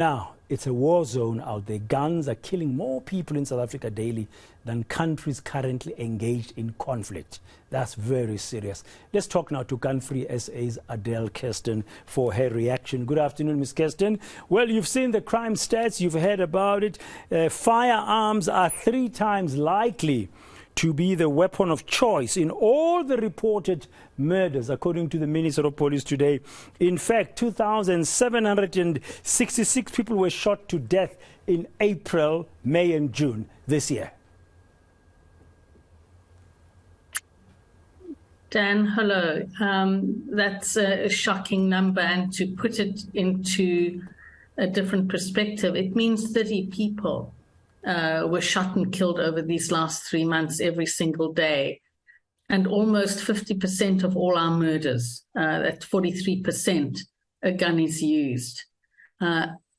Now, it's a war zone out there. Guns are killing more people in South Africa daily than countries currently engaged in conflict. That's very serious. Let's talk now to Gun Free SA's Adele Kirsten for her reaction. Good afternoon, Ms. Kirsten. Well, you've seen the crime stats. You've heard about it. Firearms are 3 times likely to be the weapon of choice in all the reported murders, according to the Minister of Police today. In fact, 2,766 people were shot to death in April, May and June this year. Dan, hello. That's a shocking number, and to put it into a different perspective, it means 30 people were shot and killed over these last 3 months every single day. And almost 50% of all our murders, at 43%, a gun is used.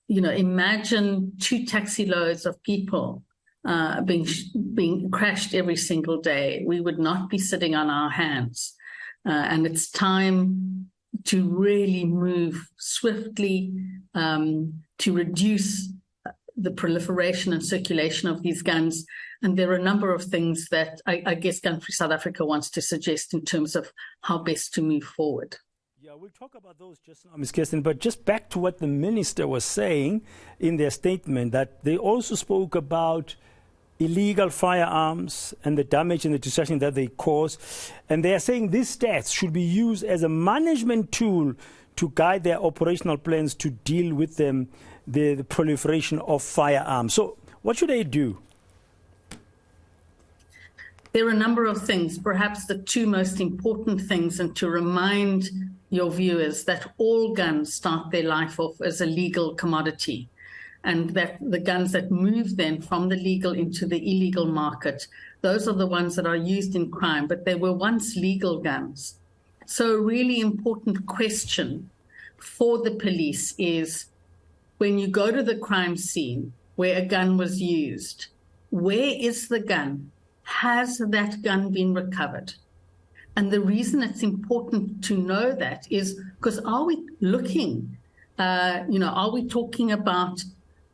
Imagine 2 taxi loads of people being crashed every single day. We would not be sitting on our hands. And it's time to really move swiftly to reduce the proliferation and circulation of these guns. And there are a number of things that I guess Gun Free South Africa wants to suggest in terms of how best to move forward. Yeah, we'll talk about those just now, Ms. Kirsten, but just back to what the minister was saying in their statement, that they also spoke about illegal firearms and the damage and the destruction that they cause. And they are saying these stats should be used as a management tool to guide their operational plans to deal with the proliferation of firearms. So what should they do? There are a number of things, perhaps the 2 most important things, and to remind your viewers that all guns start their life off as a legal commodity, and that the guns that move then from the legal into the illegal market, those are the ones that are used in crime, but they were once legal guns. So a really important question for the police is, when you go to the crime scene where a gun was used, where is the gun? Has that gun been recovered? And the reason it's important to know that is because are we looking, are we talking about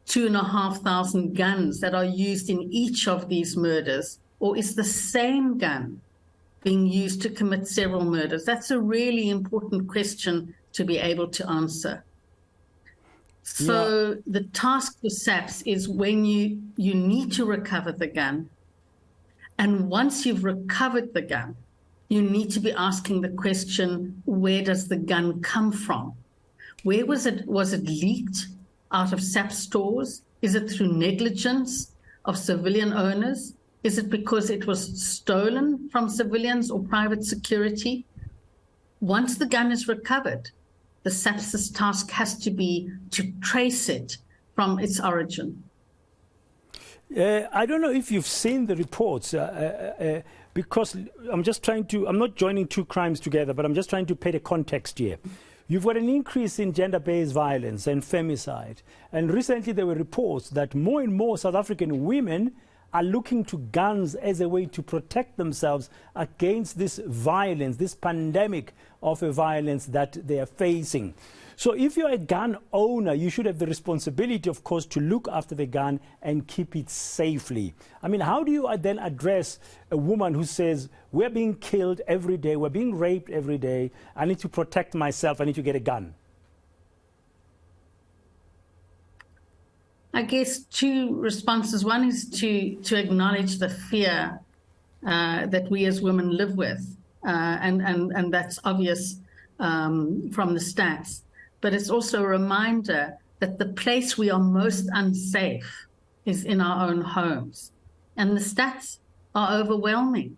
2,500 guns that are used in each of these murders, or is the same gun being used to commit several murders? That's a really important question to be able to answer. So the task for SAPS is when you need to recover the gun, and once you've recovered the gun, you need to be asking the question, where does the gun come from? Where was it? Was it leaked out of SAPS stores? Is it through negligence of civilian owners? Is it because it was stolen from civilians or private security? Once the gun is recovered, the SAPS's task has to be to trace it from its origin. I don't know if you've seen the reports, because I'm not joining 2 crimes together, but I'm just trying to paint a context here. You've got an increase in gender-based violence and femicide. And recently there were reports that more and more South African women are looking to guns as a way to protect themselves against this violence, this pandemic of a violence that they are facing. So if you're a gun owner, you should have the responsibility, of course, to look after the gun and keep it safely. I mean, how do you then address a woman who says, we're being killed every day, we're being raped every day, I need to protect myself, I need to get a gun? I guess 2 responses. One is to acknowledge the fear that we as women live with, and that's obvious from the stats. But it's also a reminder that the place we are most unsafe is in our own homes. And the stats are overwhelming,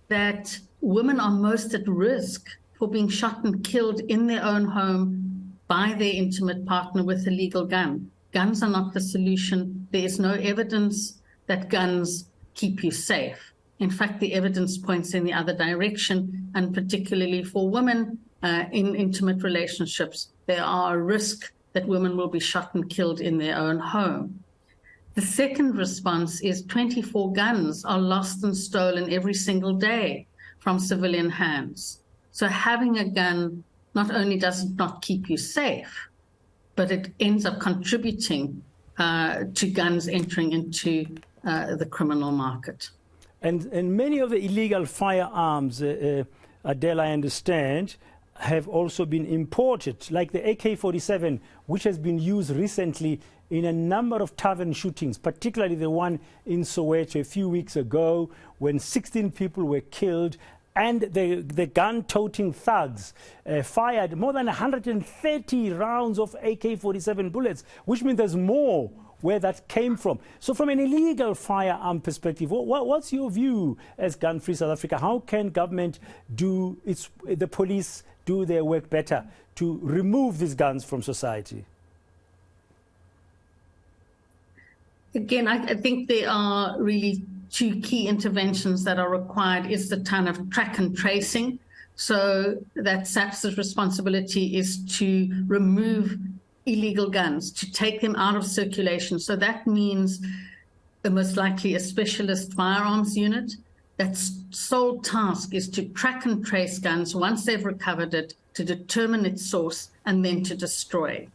that women are most at risk for being shot and killed in their own home by their intimate partner with a legal gun. Guns are not the solution. There is no evidence that guns keep you safe. In fact, the evidence points in the other direction, and particularly for women in intimate relationships, there are a risk that women will be shot and killed in their own home. The second response is 24 guns are lost and stolen every single day from civilian hands. So having a gun not only does it not keep you safe, but it ends up contributing to guns entering into the criminal market. And many of the illegal firearms, Adele, I understand, have also been imported, like the AK-47, which has been used recently in a number of tavern shootings, particularly the one in Soweto a few weeks ago when 16 people were killed, and the gun-toting thugs fired more than 130 rounds of AK-47 bullets, which means there's more where that came from. So from an illegal firearm perspective, what's your view as Gun-Free South Africa? How can government the police do their work better to remove these guns from society? Again, I think there are really two key interventions that are required. Is the kind of track and tracing. So that SAPS's responsibility is to remove illegal guns, to take them out of circulation. So that means most likely a specialist firearms unit. That's sole task is to track and trace guns once they've recovered it, to determine its source, and then to destroy.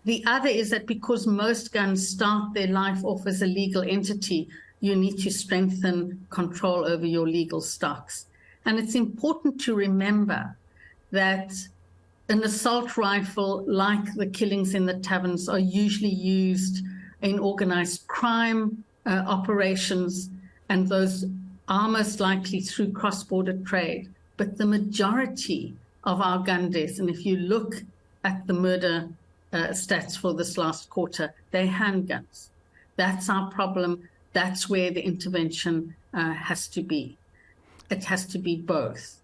The other is that because most guns start their life off as a legal entity, you need to strengthen control over your legal stocks. And it's important to remember that an assault rifle, like the killings in the taverns, are usually used in organized crime operations, and those are most likely through cross-border trade. But the majority of our gun deaths, and if you look at the murder stats for this last quarter, they're handguns. That's our problem. That's where the intervention has to be. It has to be both.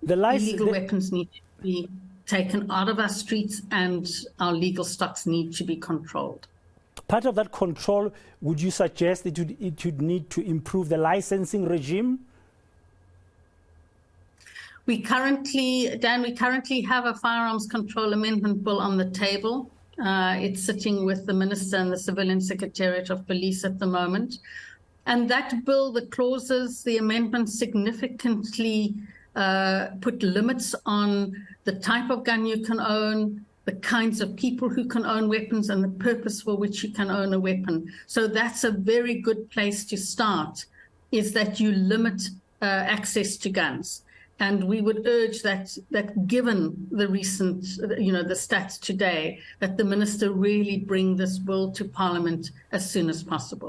Illegal weapons need to be taken out of our streets, and our legal stocks need to be controlled. Part of that control, would you suggest it would need to improve the licensing regime? We currently have a firearms control amendment bill on the table. It's sitting with the Minister and the Civilian Secretariat of Police at the moment. And that bill, the clauses, the amendments significantly put limits on the type of gun you can own, the kinds of people who can own weapons, and the purpose for which you can own a weapon. So that's a very good place to start, is that you limit access to guns. And we would urge that given the recent, the stats today, that the Minister really bring this bill to Parliament as soon as possible.